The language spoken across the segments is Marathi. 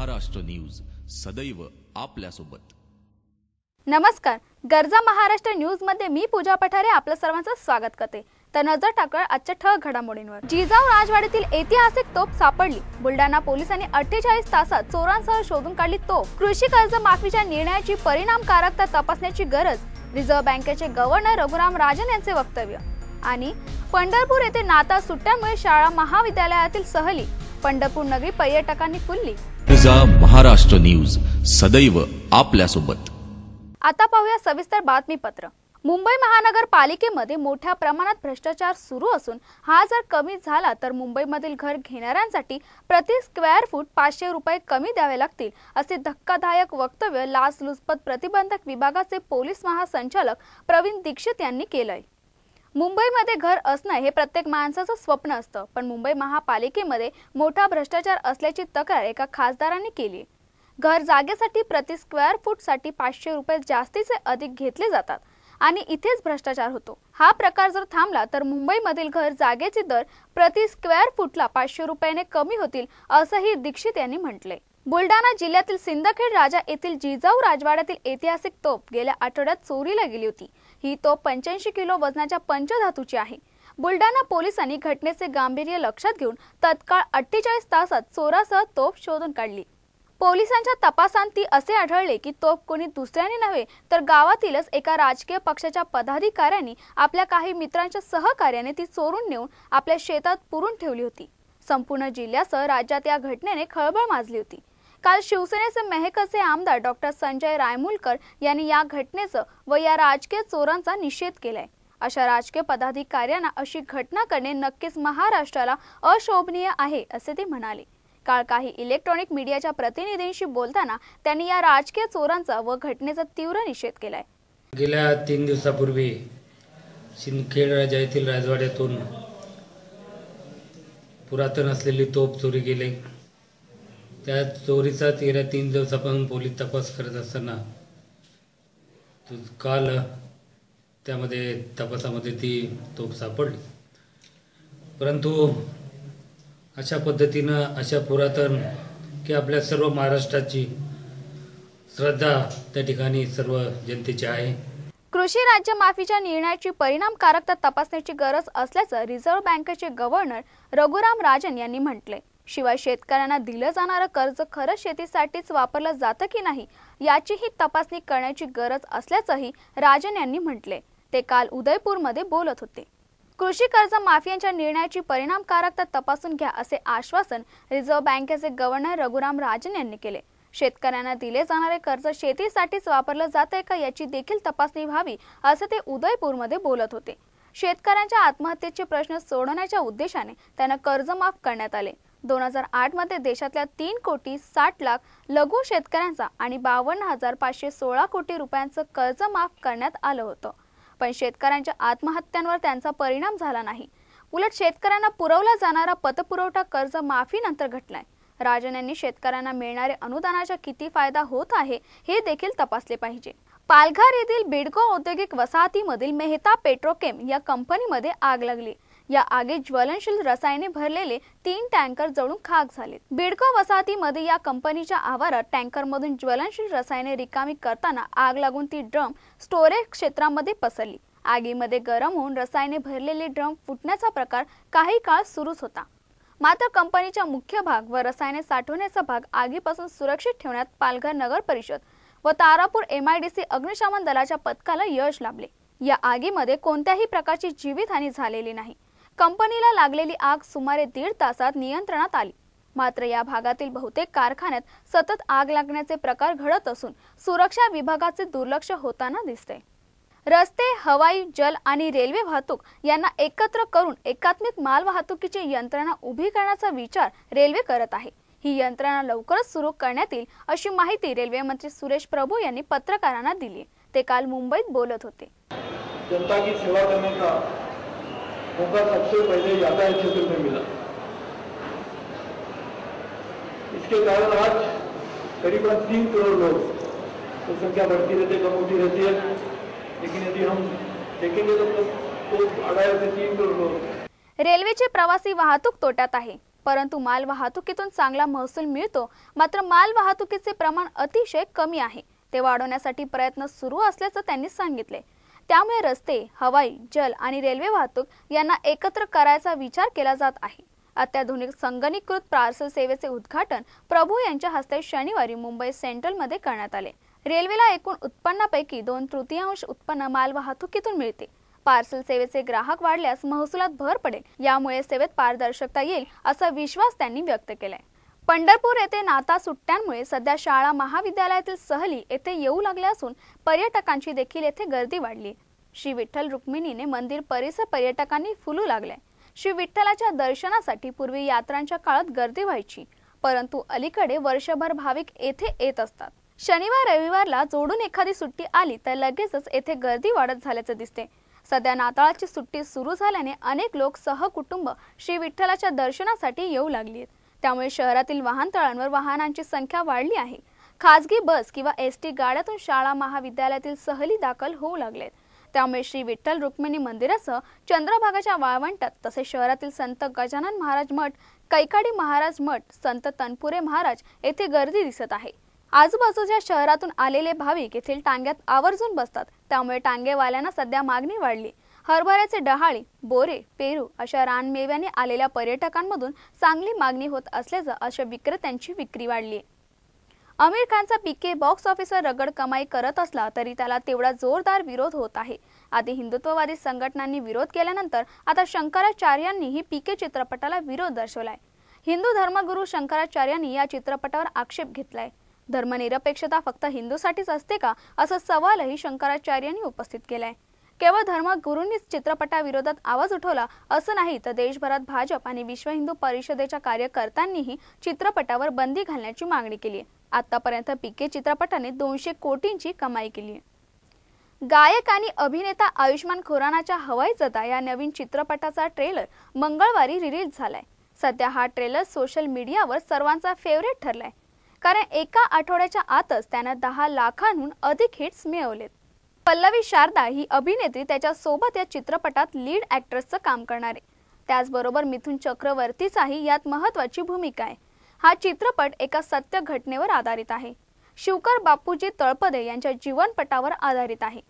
महाराष्ट्र न्यूज सदैव आपल्यासोबत। नमस्कार, गरजा महाराष्ट्र न्यूज मध्ये मी पूजा पठारे आपल्या सर्वांचं स्वागत करते। तर नजर टाकूया आजच्या ठळक घडामोडींवर। जिजाऊ राजवाड्यातील ऐतिहासिक तोफ सापडली। बुलढाणा पोलिसांनी 48 तासात चोरांसह शोधून काढली तोफ। कृषी कर्ज माफीच्या निर्णयाची परिणामकारकता तपासण्याची गरज, रिझर्व्ह बँकेचे गव्हर्नर रघुराम राजन यांचे वक्तव्य। आणि पंढरपूर येथे नाताळ सुट्ट्यांमुळे शाळा महाविद्यालयातील सहली, पंढरपूर नगरी पर्यटकांनी फुलली। गरजा महाराष्ट्र न्यूज सदैव आपल्यासोबत। आता पाहूया सविस्तर बातमीपत्र। मुंबई महानगरपालिकेमध्ये मोठ्या प्रमाणात भ्रष्टाचार सुरू असून हा जर कमी झाला तर मुंबईमधील घर घेणाऱ्यांसाठी प्रति स्क्वेअर फूट 500 रुपये कमी द्यावे लागतील, असे धक्कादायक वक्तव्य लाचलुचपत प्रतिबंधक विभागाचे पोलीस महासंचालक प्रवीण दीक्षित यांनी केलंय। मुंबईमध्ये घर असणं हे प्रत्येक माणसाचं स्वप्न असतं, पण मुंबई महापालिकेमध्ये मोठा भ्रष्टाचार असल्याची तक्रार एका खासदारांनी केली। घर जागेसाठी प्रति स्क्वेअर फूट साठी 500 रुपये जास्तीचे अधिक घेतले जातात आणि इथेच भ्रष्टाचार होतो। हा प्रकार जर थांबला तर मुंबईमधील घर जागेचे दर प्रति स्क्वेअर फूटला 500 रुपयाने कमी होतील, असंही दीक्षित यांनी म्हटले। बुलढाणा जिल्ह्यातील सिंदखेड राजा येथील जिजाऊ राजवाड्यातील ऐतिहासिक तोफ गेल्या आठवड्यात चोरीला गेली होती। ही तोफ 85 किलो वजनाच्या पंचधातूची आहे। बुलढाणा पोलिसांनी घटनेचे गांभीर्य लक्षात घेऊन तत्काळ 48 तासात चोरासह तोफ शोधून काढली। पोलिसांच्या तपासांती असे आढळले की तोफ कोणी दुसऱ्याने नव्हे तर गावातीलच एका राजकीय पक्षाच्या पदाधिकाऱ्यांनी आपल्या काही मित्रांच्या सहकार्याने ती चोरून नेऊन आपल्या शेतात पुरून ठेवली होती। संपूर्ण जिल्ह्यासह राज्यात या घटनेने खळबळ माजली होती। काल शिवसेनेचे मेहकरचे आमदार डॉक्टर संजय रायमुलकर यांनी या घटनेचा व या राजकीय चोरांचा निषेध केलाय। अशा राजकीय पदाधिकाऱ्यांना अशी घटना करणे नक्कीच महाराष्ट्राला अशोभनीय आहे, असे ते म्हणाले। काल काही इलेक्ट्रॉनिक मीडियाच्या प्रतिनिधींशी बोलताना त्यांनी या राजकीय चोरांचा व घटनेचा तीव्र निषेध केलाय। गेल्या 3 दिवसापूर्वी सिंदखेड राजा येथील राजवाड्यातून पुरातन असलेली तोफ चोरी गेली। त्या चोरीचा 3 दिवसापासून पोलीस तपास करत असताना काल त्यामध्ये तपासामध्ये ती तोफ सापडली। परंतु अशा पद्धतीनं अशा पुरातन की आपल्या सर्व महाराष्ट्राची श्रद्धा त्या ठिकाणी सर्व जनतेची आहे। कृषी राज्य माफीच्या निर्णयाची परिणामकारकता तपासण्याची गरज असल्याचं रिझर्व्ह बँकेचे गव्हर्नर रघुराम राजन यांनी म्हटले। शिवाय शेतकऱ्यांना दिलं जाणारं कर्ज खरंच शेतीसाठीच वापरलं जातं की नाही याचीही तपासणी करण्याची गरज असल्याचंही राजन यांनी म्हटले। ते काल उदयपूरमध्ये बोलत होते। कृषी कर्ज माफियांच्या निर्णयाची परिणामकारकता तपासून घ्या, असे आश्वासन रिझर्व्ह बँकेचे गव्हर्नर रघुराम राजन यांनी केले। शेतकऱ्यांना दिले जाणारे कर्ज शेतीसाठीच वापरलं जातंय का याची देखील तपासणी व्हावी, असं ते उदयपूरमध्ये बोलत होते। शेतकऱ्यांच्या आत्महत्येचे प्रश्न सोडवण्याच्या उद्देशाने त्यांना कर्ज माफ करण्यात आले। 2008 मध्ये देशातल्या 3,60,00,000 लघु शेतकऱ्यांचा आणि 52,516 कोटी रुपयांचं कर्ज माफ करण्यात आलं होतं, पण शेतकऱ्यांच्या आत्महत्यांवर त्यांचा परिणाम झाला नाही। उलट शेतकऱ्यांना पुरवला जाणारा पतपुरवठा कर्ज माफीनंतर घटलाय। राजन यांनी शेतकऱ्यांना मिळणारे अनुदानाचा किती फायदा होत आहे हे देखील तपासले पाहिजे। पालघर येथील बिडको औद्योगिक वसाहतीमधील मेहता पेट्रोकेम या कंपनीमध्ये आग लागली। या आगीत ज्वलनशील रसायने भरलेले 3 टँकर जळून खाक झाले। बिडको वसाहतीमध्ये या कंपनीच्या आवारात टँकरमधून ज्वलनशील रसायने रिकामी करताना आग लागून ती ड्रम स्टोरेज क्षेत्रामध्ये पसरली। आगीमध्ये गरम होऊन रसायने भरलेले ड्रम फुटण्याचा प्रकार काही काळ सुरूच होता। मात्र कंपनीचा मुख्य भाग व रसायने साठवण्याचा भाग आगीपासून सुरक्षित ठेवण्यात पालघर नगर परिषद व तारापूर MIDC अग्निशमन दलाच्या पथकाला यश लाभले। या आगीमध्ये कोणत्याही प्रकारची जीवितहानी झालेली नाही। कंपनीला लागलेली आग सुमारे 1.5 तासात नियंत्रणात आली। मात्र या भागातील बहुतेक कारखान्यात सतत आग लागण्याचे प्रकार घडत असून सुरक्षा विभागाचे दुर्लक्ष होताना दिसते। रस्ते, हवाई, जल आणि रेल्वे वाहतूक यांना एकत्र करून एकात्मिक माल वाहतुकीची यंत्रणा उभी करण्याचा विचार रेल्वे करत आहे। ही यंत्रणा लवकरच सुरू करण्यात येईल, अशी माहिती रेल्वे मंत्री सुरेश प्रभू यांनी पत्रकारांना दिली। ते काल मुंबईत बोलत होते। जनता की सेवा करने का मौका सबसे पहले यातायात क्षेत्र में मिला। इसके कारण आज करीबन 3 करोड़ लोग, तो संख्या बढ़ती रहती है, कम होती रहती है, लेकिन यदि हम देखेंगे तो 2.5 से 3 करोड़ लोग। रेल्वेची प्रवासी वाहतूक तोट्यात आहे। परंतु माल वाहतुकीतून चांगला महसूल मिळतो, मात्र माल वाहतुकीचे प्रमाण अतिशय कमी आहे. ते वाढवण्यासाठी प्रयत्न सुरू असल्याचं त्यांनी सांगितले. त्यामुळे रस्ते, हवाई, जल आणि रेल्वे वाहतूक यांना एकत्र करायचा विचार केला जात आहे. अत्याधुनिक संगणकीकृत पार्सल सेवेचे उद्घाटन प्रभू यांच्या हस्ते शनिवारी मुंबई सेंट्रलमध्ये करण्यात आले. रेल्वेला एकूण उत्पन्नापैकी 2/3 उत्पन्न माल वाहतुकीतून मिळते. पार्सल सेवेचे ग्राहक वाढल्यास महसुलात भर पडेल. यामुळे सेवेत पारदर्शकता येईल असा विश्वास त्यांनी व्यक्त केलाय. पंढरपूर येथे नाता सुट्ट्यांमुळे सध्या शाळा महाविद्यालयातील सहली येथे येऊ लागल्या असून पर्यटकांची देखील येथे गर्दी वाढली. श्री विठ्ठल रुक्मिणीने मंदिर परिसर पर्यटकांनी फुलू लागले. श्री विठ्ठलाच्या दर्शनासाठी पूर्वी यात्रांच्या काळात गर्दी व्हायची, परंतु अलीकडे वर्षभर भाविक येथे येत असतात. शनिवार रविवारला जोडून एखादी सुट्टी आली तर लगेचच येथे गर्दी वाढत झाल्याचे दिसते. सध्या नाताळाची सुट्टी सुरू झाल्याने अनेक लोक सहकुटुंब श्री विठ्ठलाच्या दर्शनासाठी येऊ लागली आहेत. त्यामुळे शहरातील वाहनतळांवर वाहनांची संख्या वाढली आहे. खासगी बस किंवा एसटी गाड्यातून शाळा महाविद्यालयातील सहली दाखल होऊ लागलेत. त्यामुळे श्री विठ्ठल रुक्मिणी मंदिरासह चंद्रभागाच्या वाळवंटात तसेच शहरातील संत गजानन महाराज मठ, कैकाडी महाराज मठ, संत तनपुरे महाराज येथे गर्दी दिसत आहे. आजूबाजूच्या शहरातून आलेले भाविक येथील टांग्यात आवर्जून बसतात. त्यामुळे टांगेवाल्यांना सध्या मागणी वाढली. हरभऱ्याचे डहाळी, बोरे, पेरू अशा रानमेव्याने आलेल्या पर्यटकांमधून चांगली मागणी होत असल्याचं अशा विक्रेत्यांची विक्री वाढली. आमिर खानचा पीके बॉक्स ऑफिसवर रगड कमाई करत असला तरी त्याला तेवढा जोरदार विरोध होत आहे. आधी हिंदुत्ववादी संघटनांनी विरोध केल्यानंतर आता शंकराचार्यांनीही पीके चित्रपटाला विरोध दर्शवलाय. हिंदू धर्मगुरू शंकराचार्यांनी या चित्रपटावर आक्षेप घेतलाय. धर्मनिरपेक्षता फक्त हिंदूसाठीच असते का, असा सवालही शंकराचार्यांनी उपस्थित केलाय. केवळ धर्मगुरूंनीच चित्रपटाविरोधात आवाज उठवला असं नाही, तर देशभरात भाजप आणि विश्व हिंदू परिषदेच्या कार्यकर्त्यांनीही चित्रपटावर बंदी घालण्याची मागणी केली आहे. आतापर्यंत पीके चित्रपटाने 200 कोटींची कमाई केली आहे. गायक आणि अभिनेता आयुष्मान खुरानाच्या हवाई जदा या नवीन चित्रपटाचा ट्रेलर मंगळवारी रिलीज झालाय. सध्या हा ट्रेलर सोशल मीडियावर सर्वांचा फेवरेट ठरलाय, कारण एका आठवड्याच्या आतच त्यानं 10 लाखांहून अधिक हिट्स मिळवलेत. पल्लवी शारदा ही अभिनेत्री त्याच्या सोबत या चित्रपटात लीड ॲक्ट्रेसचं काम करणार आहे. त्याचबरोबर मिथुन चक्रवर्तीचाही यात महत्त्वाची भूमिका आहे. हा चित्रपट एका सत्य घटनेवर आधारित आहे. शिवकर बापूजी तळपदे यांच्या जीवनपटावर आधारित आहे.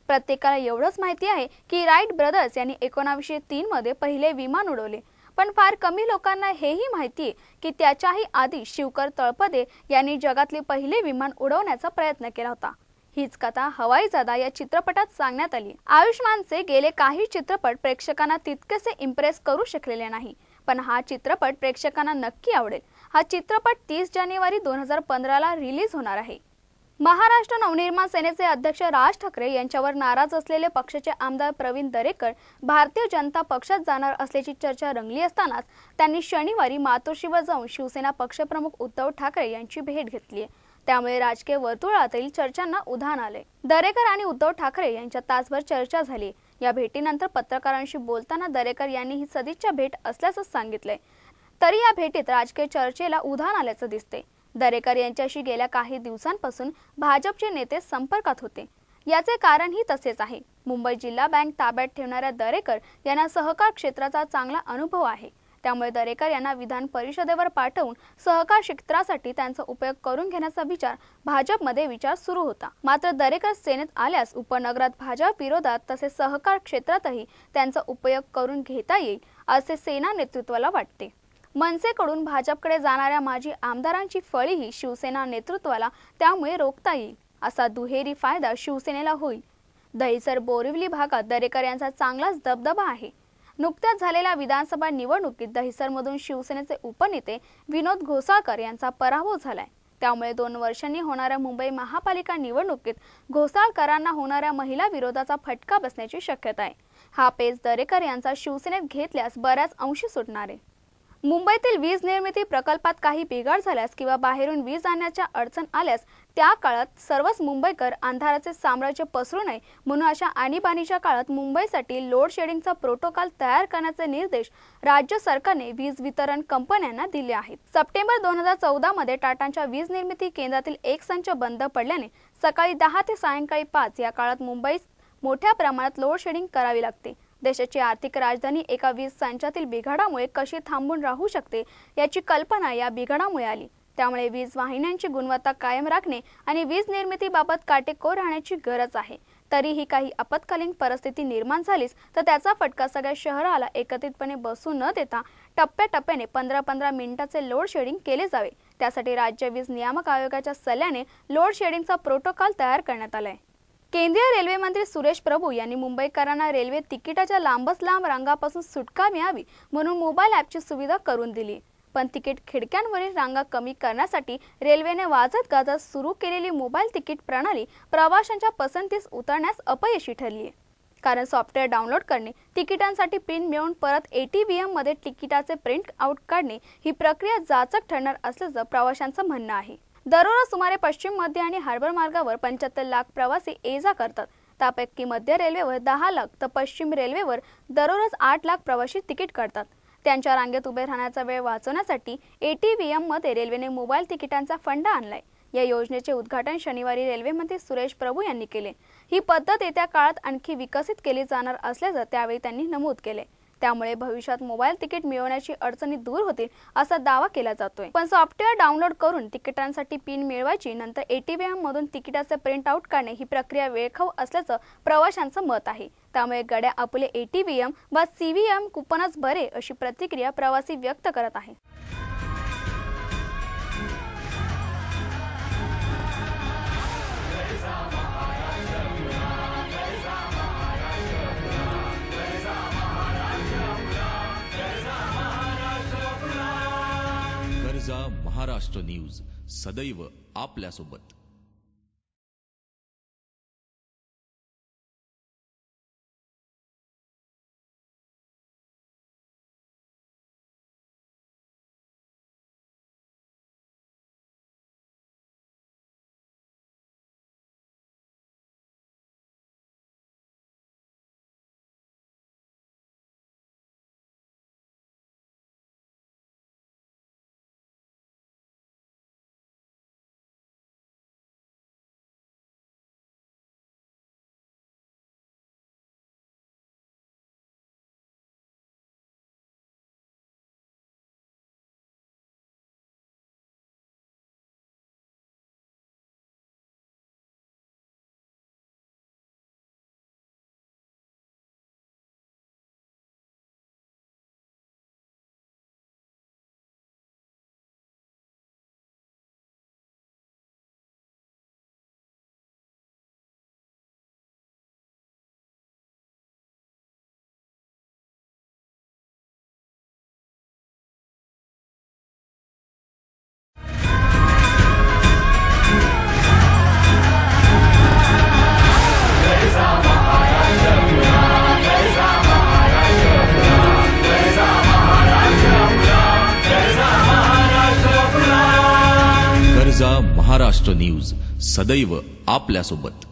प्रत्येकाला एवढंच माहिती आहे की राईट ब्रदर्स यांनी 1903 मध्ये पहिले विमान उडवले, पण फार कमी लोकांना हेही माहिती आहे की त्याच्याही आधी शिवकर तळपदे यांनी जगातले पहिले विमान उडवण्याचा प्रयत्न केला होता. हीच कथा हवाई जदा या चित्रपटात सांगण्यात आली. आयुष्मानचे गेले काही चित्रपट प्रेक्षकांना तितकेसे इम्प्रेस करू शकलेले नाही, पण हा चित्रपट प्रेक्षकांना नक्की आवडेल. हा चित्रपट 30 जानेवारी 2015 रिलीज होणार आहे. महाराष्ट्र नवनिर्माण सेनेचे अध्यक्ष राज ठाकरे यांच्यावर नाराज असलेले पक्षाचे आमदार प्रवीण दरेकर भारतीय जनता पक्षात जाणार असल्याची चर्चा रंगली असतानाच त्यांनी शनिवारी मातोश्रीवर जाऊन शिवसेना पक्षप्रमुख उद्धव ठाकरे यांची भेट घेतली आहे. त्यामुळे राजकीय वर्तुळातील चर्चांना उधाण आले. दरेकर आणि उद्धव ठाकरे यांच्यात तासभर चर्चा झाली. या भेटीनंतर पत्रकारांशी बोलताना दरेकर यांनी ही सदिच्छा भेट असल्याचं सांगितलंय. तरी या भेटीत राजकीय चर्चेला उधाण आल्याचं दिसते. दरेकर यांच्याशी गेल्या काही दिवसांपासून भाजपचे नेते संपर्कात होते. याचे कारणही तसेच आहे. मुंबई जिल्हा बँक ताब्यात ठेवणाऱ्या दरेकर यांना सहकार क्षेत्राचा चांगला अनुभव आहे. त्यामुळे दरेकर यांना विधान परिषदेवर पाठवून सहकार क्षेत्रासाठी त्यांचा उपयोग करून घेण्याचा भाजपमध्ये विचार सुरू होता. मात्र दरेकर सेनेत आल्यास उपनगरात भाजप विरोधात तसेच सहकार क्षेत्रातही त्यांचा उपयोग करून घेता येईल असे सेना नेतृत्वाला वाटते. मनसेकडून भाजपकडे जाणाऱ्या माजी आमदारांची फळीही शिवसेना नेतृत्वाला त्यामुळे रोखता येईल असा दुहेरी फायदा शिवसेनेला होईल. दहिसर बोरिवली भागात दरेकर यांचा चांगलाच दबदबा आहे. नुकत्याच झालेल्या विधानसभा निवडणुकीत दहिसरमधून शिवसेनेचे उपनेते विनोद घोसाळकर यांचा पराभव झालाय. त्यामुळे 2 वर्षांनी होणाऱ्या मुंबई महापालिका निवडणुकीत घोसाळकरांना होणाऱ्या महिला विरोधाचा फटका बसण्याची शक्यता आहे. हा पेच दरेकर यांचा शिवसेनेत घेतल्यास बऱ्याच अंशी सुटणार आहे. मुंबईतील वीज निर्मिती प्रकल्पात काही बिघाड झाल्यास किंवा बाहेरून वीज आणण्याच्या अडचण आल्यास त्या काळात सर्वच मुंबईकर अंधाराचे साम्राज्य पसरू नये म्हणून अशा आणीबाणीच्या काळात मुंबईसाठी लोड शेडिंगचा प्रोटोकॉल तयार करण्याचे निर्देश राज्य सरकारने वीज वितरण कंपन्यांना दिले आहेत. सप्टेंबर 2014 मध्ये टाटांच्या वीज निर्मिती केंद्रातील एक संच बंद पडल्याने सकाळी 10 ते सायंकाळी 5 या काळात मुंबईत मोठ्या प्रमाणात लोड शेडिंग करावी लागते. देशाची आर्थिक राजधानी एका वीज संचातील बिघाडामुळे कशी थांबून राहू शकते याची कल्पना या बिघाडामुळे आली। त्यामुळे वीज वाहिन्यांची गुणवत्ता कायम राखणे आणि वीज निर्मितीबाबत काटेकोर राहण्याची गरज आहे। तरीही काही आपत्कालीन परिस्थिती निर्माण झालीच तर त्याचा फटका सगळ्या शहराला एकत्रितपणे बसू न देता टप्प्याटप्प्याने 15-15 मिनिटाचे लोड शेडिंग केले जावे। त्यासाठी राज्य वीज नियामक आयोगाच्या सल्ल्याने लोड शेडिंगचा प्रोटोकॉल तयार करण्यात आलाय। केंद्रीय रेल्वे मंत्री सुरेश प्रभू यांनी मुंबईकरांना रेल्वे तिकिटाच्या लांबच लांब रांगापासून सुटका मिळावी म्हणून मोबाईल ॲपची सुविधा करून दिली। पण तिकीट खिडक्यांवरील रांगा कमी करण्यासाठी रेल्वेने वाजत गाजत सुरू केलेली मोबाईल तिकीट प्रणाली प्रवाशांच्या पसंतीस उतरण्यास अपयशी ठरली आहे। कारण सॉफ्टवेअर डाउनलोड करणे, तिकिटांसाठी पिन मिळवून परत ATVM मध्ये तिकिटाचे प्रिंट आउट काढणे ही प्रक्रिया जाचक ठरणार असल्याचं प्रवाशांचं म्हणणं आहे। दररोज सुमारे पश्चिम मध्य आणि हार्बर मार्गावर 75 लाख प्रवासी ये-जा करतात। त्यापैकी मध्य रेल्वेवर 10 लाख तर पश्चिम रेल्वेवर दररोज 8 लाख प्रवासी तिकीट काढतात। त्यांच्या रांगेत उभे राहण्याचा वेळ वाचवण्यासाठी ATVM मध्ये रेल्वेने मोबाईल तिकिटांचा फंडा आणलाय। या योजनेचे उद्घाटन शनिवारी रेल्वे मंत्री सुरेश प्रभू यांनी केले। ही पद्धत येत्या काळात आणखी विकसित केली जाणार असल्याचं त्यावेळी त्यांनी नमूद केले। त्यामुळे भविष्यात मोबाईल तिकीट मिळवण्याची अडचणी दूर होतील असा दावा केला जातोय। पण सॉफ्टवेअर डाउनलोड करून तिकिटांसाठी पिन मिळवायची, नंतर ATVM मधून तिकिटाचे प्रिंट आउट काढणे ही प्रक्रिया वेळखाऊ असल्याचं प्रवाशांचं मत आहे। त्यामुळे गड्या आपले ATVM वा CVM कुपनच बरे अशी प्रतिक्रिया प्रवासी व्यक्त करत आहे। गरजा महाराष्ट्र न्यूज सदैव आपल्यासोबत। महाराष्ट्र न्यूज सदैव आपल्यासोबत।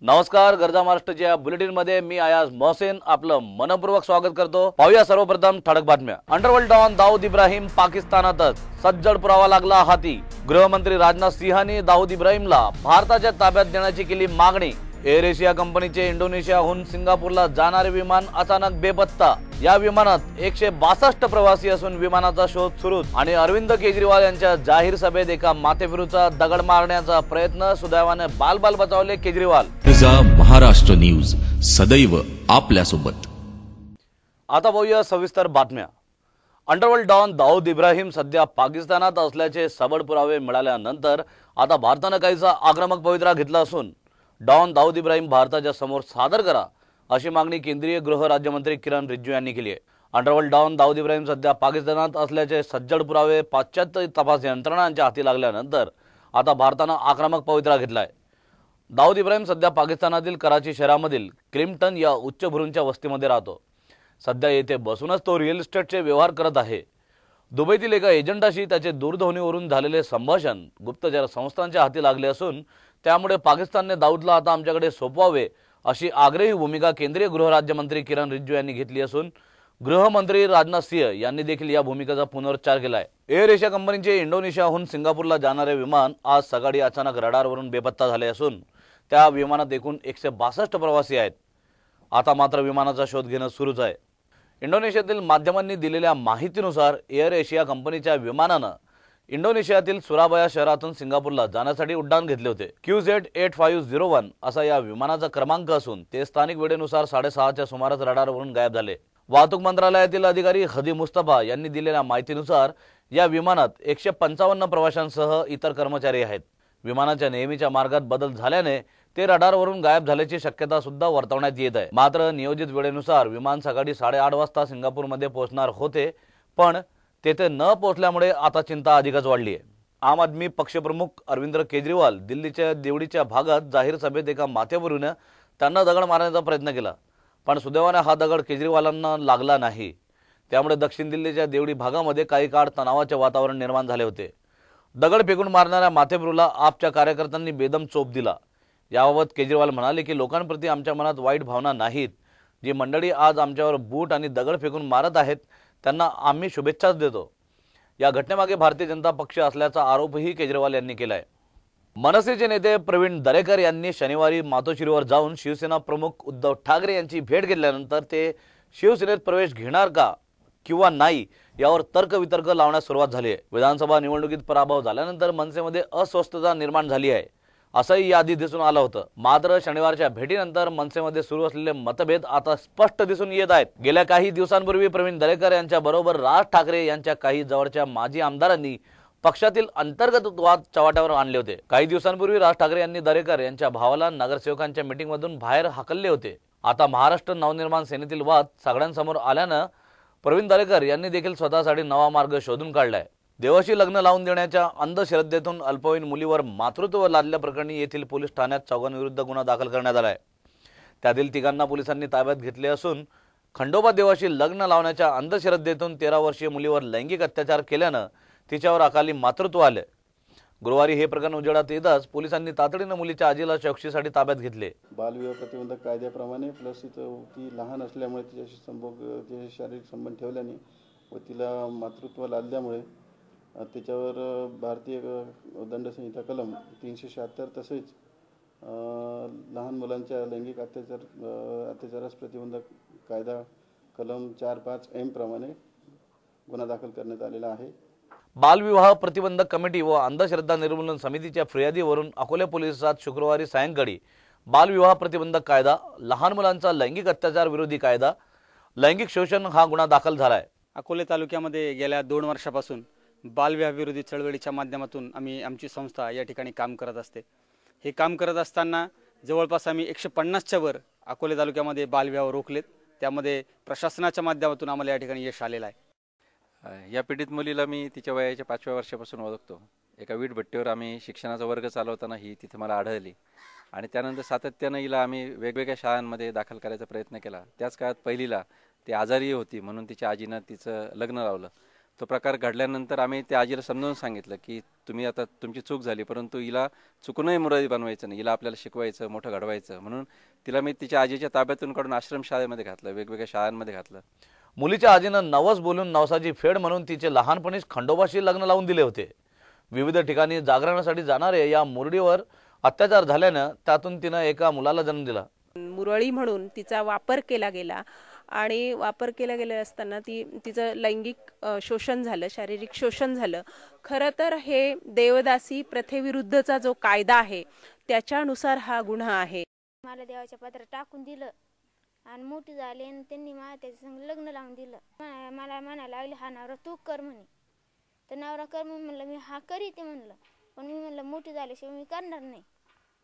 नमस्कार, गरजा महाराष्ट्राच्या बुलेटिन मध्ये मी आयाज मोहसेन आपलं मनपूर्वक स्वागत करतो। पाहूया सर्वप्रथम ठळक बातम्या। अंडरवर्ल्ड डॉन दाऊद इब्राहिम पाकिस्तानातच, सज्जड पुरावा लागला हाती। गृहमंत्री राजनाथ सिंहांनी दाऊद इब्राहिमला भारताच्या ताब्यात देण्याची केली मागणी। एअर एशिया कंपनीचे इंडोनेशियाहून सिंगापूरला जाणारे विमान अचानक बेपत्ता। या विमानात 162 प्रवासी असून विमानाचा शोध सुरू। आणि अरविंद केजरीवाल यांच्या जाहीर सभेत एका माथेफिरूचा दगड मारण्याचा प्रयत्न, सुदैवाने बाल बचावले केजरीवाल। महाराष्ट्र न्यूज सदैव आपल्यासोबत। आता पाहूया सविस्तर बातम्या। अंडरवर्ल्ड डॉन दाऊद इब्राहिम सध्या पाकिस्तानात असल्याचे सबळ पुरावे मिळाल्यानंतर आता भारताने काहीसा आक्रमक पवित्रा घेतला असून डॉन दाऊद इब्राहिम भारताच्या समोर सादर करा अशी मागणी केंद्रीय गृह राज्यमंत्री किरण रिजिजू यांनी केली आहे। अंडरवर्ल्ड डॉन दाऊद इब्राहिम सध्या पाकिस्तानात असल्याचे सज्जड पुरावे पाश्चात्य तपास यंत्रणांच्या हाती लागल्यानंतर आता भारताने आक्रमक पवित्रा घेतलाय। दाऊद इब्राहिम सध्या पाकिस्तानातील कराची शहरामधील क्लिम्प्टन या उच्चभ्रूंच्या वस्तीमध्ये राहतो। सध्या येथे बसूनच तो रिअल इस्टेटचे व्यवहार करत आहे। दुबईतील एका एजंटाशी त्याचे दूरध्वनीवरून झालेले संभाषण गुप्तचर संस्थांच्या हाती लागले असून त्यामुळे पाकिस्तानने दाऊदला आता आमच्याकडे सोपवावे अशी आग्रही भूमिका केंद्रीय गृह राज्यमंत्री किरण रिजिजू यांनी घेतली असून गृहमंत्री राजनाथ सिंह यांनी देखील या भूमिकेचा पुनरुच्चार केला आहे। एअर एशिया कंपनीचे इंडोनेशियाहून सिंगापूरला जाणारे विमान आज सकाळी अचानक रडारवरून बेपत्ता झाले असून त्या विमानात एकूण 162 प्रवासी आहेत। आता मात्र विमानाचा शोध घेणं सुरूच आहे। इंडोनेशियातील माध्यमांनी दिलेल्या माहितीनुसार एअर एशिया कंपनीच्या विमानानं इंडोनेशियातील सुराबाया शहरातून सिंगापूरला जाण्यासाठी उड्डाण घेतले होते। QZ8501 असा या विमानाचा क्रमांक असून ते स्थानिक वेळेनुसार 6:30च्या सुमारास रडारवरून गायब झाले। वाहतूक मंत्रालयातील अधिकारी हदी मुस्तफा यांनी दिलेल्या माहितीनुसार या विमानात 155 प्रवाशांसह इतर कर्मचारी आहेत। विमानाच्या नेहमीच्या मार्गात बदल झाल्याने ते रडारवरून गायब झाल्याची शक्यता सुद्धा वर्तवण्यात येत आहे। मात्र नियोजित वेळेनुसार विमान सकाळी 8:30 वाजता सिंगापूरमध्ये पोहोचणार होते, पण तेथे न पोहोचल्यामुळे आता चिंता अधिकच वाढली आहे। आम आदमी पक्षप्रमुख अरविंद केजरीवाल दिल्लीच्या देवडीच्या भागात जाहीर सभेत एका माथेवरून त्यांना दगड मारण्याचा प्रयत्न केला, पण सुदैवाने हा दगड केजरीवालांना लागला नाही। त्यामुळे दक्षिण दिल्लीच्या देवडी भागामध्ये काही काळ तणावाचे वातावरण निर्माण झाले होते। दगड फेकून मारणाऱ्या माथेब्रूला आपच्या कार्यकर्त्यांनी बेदम चोप दिला। याबाबत केजरीवाल म्हणाले की लोकांप्रती आमच्या मनात वाईट भावना नाहीत। जी मंडळी आज आमच्यावर बूट आणि दगड फेकून मारत आहेत त्यांना आम्ही शुभेच्छाच देतो। या घटनेमागे भारतीय जनता पक्ष असल्याचा आरोपही केजरीवाल यांनी केलाय। मनसेचे नेते प्रवीण दरेकर यांनी शनिवारी मातोश्रीवर जाऊन शिवसेना प्रमुख उद्धव ठाकरे यांची भेट घेतल्यानंतर ते शिवसेनेत प्रवेश घेणार का किंवा नाही यावर तर्कवितर्क लावण्यास सुरुवात झाली आहे। विधानसभा निवडणुकीत पराभव झाल्यानंतर मनसेमध्ये अस्वस्थता निर्माण झाली आहे असंही यादी दिसून आलं होतं। मात्र शनिवारच्या भेटीनंतर मनसेमध्ये सुरू असलेले मतभेद आता स्पष्ट दिसून येत आहेत। गेल्या काही दिवसांपूर्वी प्रवीण दरेकर यांच्या बरोबर राज ठाकरे यांच्या काही जवळच्या माजी आमदारांनी पक्षातील अंतर्गत वाद चव्हाट्यावर आणले होते। काही दिवसांपूर्वी राज ठाकरे यांनी दरेकर यांच्या भावाला नगरसेवकांच्या मीटिंगमधून बाहेर हाकलले होते। आता महाराष्ट्र नवनिर्माण सेनेतील वाद सगळ्यांसमोर आल्यानं प्रवीण दरेकर यांनी देखील स्वतःसाठी नवा मार्ग शोधून काढलाय। देवाशी लग्न लावून देण्याच्या अंधश्रद्धेतून अल्पवयीन मुलीवर मातृत्व लादल्याप्रकरणी येथील पोलीस ठाण्यात चौघांविरुद्ध गुन्हा दाखल करण्यात आलाय। त्यातील तिघांना पोलिसांनी ताब्यात घेतले असून खंडोबा देवाशी लग्न लावण्याच्या अंधश्रद्धेतून 13 वर्षीय मुलीवर लैंगिक अत्याचार केल्यानं तिच्यावर अकाली मातृत्व आले। गुरुवारी हे प्रकरण उजेडात येताच पोलिसांनी तातडीनं मुलीच्या आजीला चौकशीसाठी ताब्यात घेतले। बालविवाह प्रतिबंधक कायद्याप्रमाणे प्लस ती लहान असल्यामुळे तिच्याशी शारीरिक संबंध ठेवल्याने व तिला मातृत्व लादल्यामुळे त्याच्यावर भारतीय दंडसंहिता कलम 376 तसेच लहान मुलांच्या लैंगिक अत्याचारास प्रतिबंधक कायदा कलम 4(5)M प्रमाणे गुन्हा दाखल करण्यात आलेला आहे। बालविवाह प्रतिबंधक कमिटी व अंधश्रद्धा निर्मूलन समितीच्या फिर्यादीवरून अकोले पोलिसात शुक्रवारी सायंकाळी बालविवाह प्रतिबंधक कायदा, लहान मुलांचा लैंगिक अत्याचार विरोधी कायदा, लैंगिक शोषण हा गुन्हा दाखल झाला आहे। अकोले तालुक्यामध्ये गेल्या 2 वर्षापासून बालविवाह विरोधी चळवळीच्या माध्यमातून आम्ही आमची संस्था या ठिकाणी काम करत असते। हे काम करत असताना जवळपास आम्ही 150च्या वर अकोले तालुक्यामध्ये बालविवाह रोखलेत। त्यामध्ये प्रशासनाच्या माध्यमातून आम्हाला या ठिकाणी यश आलेलं आहे। या पीडित मुलीला मी तिच्या वयाच्या 5व्या वर्षापासून ओळखतो। एका वीटभट्टीवर आम्ही शिक्षणाचा वर्ग चालवताना ही तिथे मला आढळली आणि त्यानंतर सातत्याने हिला आम्ही वेगवेगळ्या शाळांमध्ये दाखल करायचा प्रयत्न केला। त्याच काळात पहिलीला ती आजारी होती म्हणून तिच्या आजीनं तिचं लग्न लावलं। तो प्रकार घडल्यानंतर आम्ही त्या आजीला समजावून सांगितलं की तुम्ही आता तुमची चूक झाली, परंतु हिला चुकूनही मुरादी बनवायचं नाही, हिला आपल्याला शिकवायचं, मोठं घडवायचं। म्हणून तिला मी तिच्या आजीच्या ताब्यातून काढून आश्रमशाळेमध्ये घातलं, वेगवेगळ्या शाळांमध्ये घातलं। मुलीच्या आजीनं नवस बोलून नवसाची फेड म्हणून तिचे लहानपणीच खंडोबाशी लग्न लावून दिले होते। विविध ठिकाणी जागरणासाठी जाणारे या मुरडीवर अत्याचार झाल्यानं त्यातून तिनं एका मुलाला जन्म दिला। मुरळी म्हणून तिचा वापर केला गेला आणि वापर केला गेला असताना तिचं लैंगिक शोषण झालं, शारीरिक शोषण झालं। खरं तर हे देवदासी प्रथेविरुद्धचा जो कायदा आहे त्याच्यानुसार हा गुन्हा आहे। मला देवाच्या पात्रात टाकून दिलं आणि मोठी झाली आणि त्यांनी मला त्याच्या संग लग्न लावून दिलं। मला म्हणायला लागले हा नवरा तू कर म्हणे, तर नवरा कर म्हणलं मी हा करीते म्हणलं, पण मी म्हणलं मोठी झाल्याशिवाय मी करणार नाही।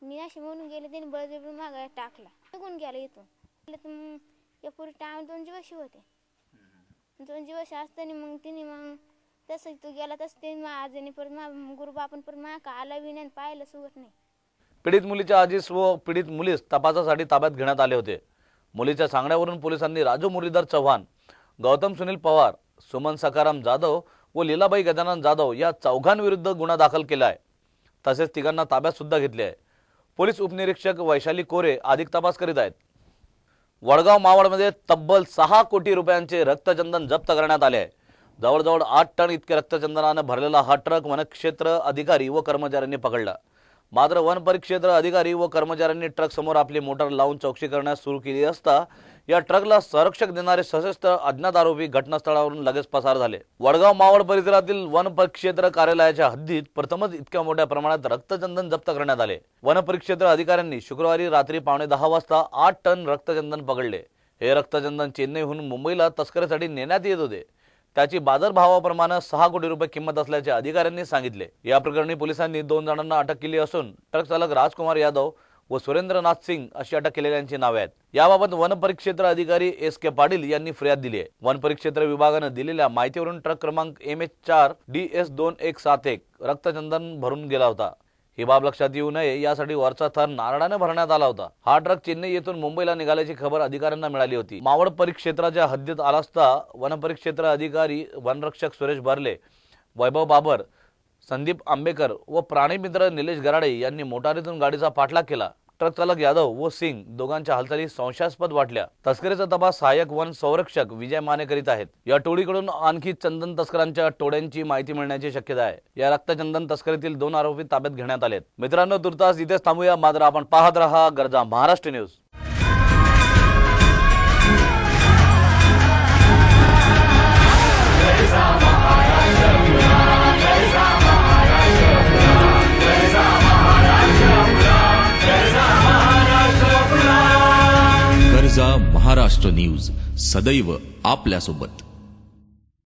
मी अशी म्हणून गेले, त्यांनी बळजबरी मागायला टाकला, निघून गेला इथून। या पुरी टाइम 2 दिवस होते, 2 दिवस असताना मग तिने मग तसं तू गेला तसं ते आजीने परत गुरुबापन परत माका आला बी नाही, पाहिलं सुगत नाही। पीडित मुलीच्या आजीस व पीडित मुलीस तपासासाठी ताब्यात घेण्यात आले होते। मुलीच्या सांगण्यावरून पोलिसांनी राजू मुरलीधर चव्हाण, गौतम सुनील पवार, सुमन सकाराम जाधव व लीलाबाई गजानन जाधव या चौघांविरुद्ध गुन्हा दाखल केला आहे। तसेच तिघांना ताब्यात सुद्धा घेतले आहे। पोलीस उपनिरीक्षक वैशाली कोरे अधिक तपास करीत आहेत। वडगाव मावळमध्ये तब्बल 6 कोटी रुपयांचे रक्तचंदन जप्त करण्यात आले आहे। जवळजवळ 8 टन इतके रक्तचंदनाने भरलेला हा ट्रक वनक्षेत्र अधिकारी व कर्मचाऱ्यांनी पकडला। मात्र वन परिक्षेत्र अधिकारी व कर्मचाऱ्यांनी ट्रक समोर आपली मोटार लावून चौकशी करण्यास सुरू केली असता या ट्रकला संरक्षक देणारे सशस्त्र अज्ञात आरोपी घटनास्थळावरून लगेच पसार झाले। वडगाव मावळ परिसरातील वन परिक्षेत्र कार्यालयाच्या हद्दीत प्रथमच इतक्या मोठ्या प्रमाणात रक्तचंदन जप्त करण्यात आले। वन परिक्षेत्र अधिकाऱ्यांनी शुक्रवारी रात्री 9:15 वाजता 8 टन रक्तचंदन पकडले। हे रक्तचंदन चेन्नईहून मुंबईला तस्करीसाठी नेण्यात येत होते। त्याची बाजारभावाप्रमाणे 6 कोटी रुपये किंमत असल्याचे अधिकाऱ्यांनी सांगितले। या प्रकरणी पोलिसांनी 2 जणांना अटक केली असून ट्रक चालक राजकुमार यादव व सुरेंद्रनाथ सिंग अशी अटक केलेल्यांची नावे आहेत। याबाबत वन परिक्षेत्र अधिकारी SK पाटील यांनी फिर्याद दिली आहे। वन परिक्षेत्र विभागाने दिलेल्या माहितीवरून ट्रक क्रमांक MH4 DS2171 रक्तचंदन भरून गेला होता। ही बाब लक्षात येऊ नये यासाठी वरचा थर नारळाने भरण्यात आला होता। हा ट्रक चेन्नई येथून मुंबईला निघाल्याची खबर अधिकाऱ्यांना मिळाली होती। मावळ परिक्षेत्राच्या हद्दीत आला असता वन परिक्षेत्र अधिकारी वनरक्षक सुरेश भरले, वैभव बाबर, संदीप आंबेकर व प्राणीमित्र निलेश गराडे यांनी मोटारीतून गाडीचा पाठलाग केला। ट्रक चालक यादव व सिंग दोघांच्या हालचाली संशयास्पद वाटल्या। तस्करीचा तपास सहाय्यक वन संरक्षक विजय माने करीत आहेत। या टोळीकडून आणखी चंदन तस्करांच्या टोळ्यांची माहिती मिळण्याची शक्यता आहे। या रक्तचंदन तस्करीतील 2 आरोपी ताब्यात घेण्यात आलेत। मित्रांनो, तुर्तास इथेच थांबूया, मात्र आपण पाहत रहा गरजा महाराष्ट्र न्यूज। गरजा महाराष्ट्र न्यूज सदैव आपल्यासोबत।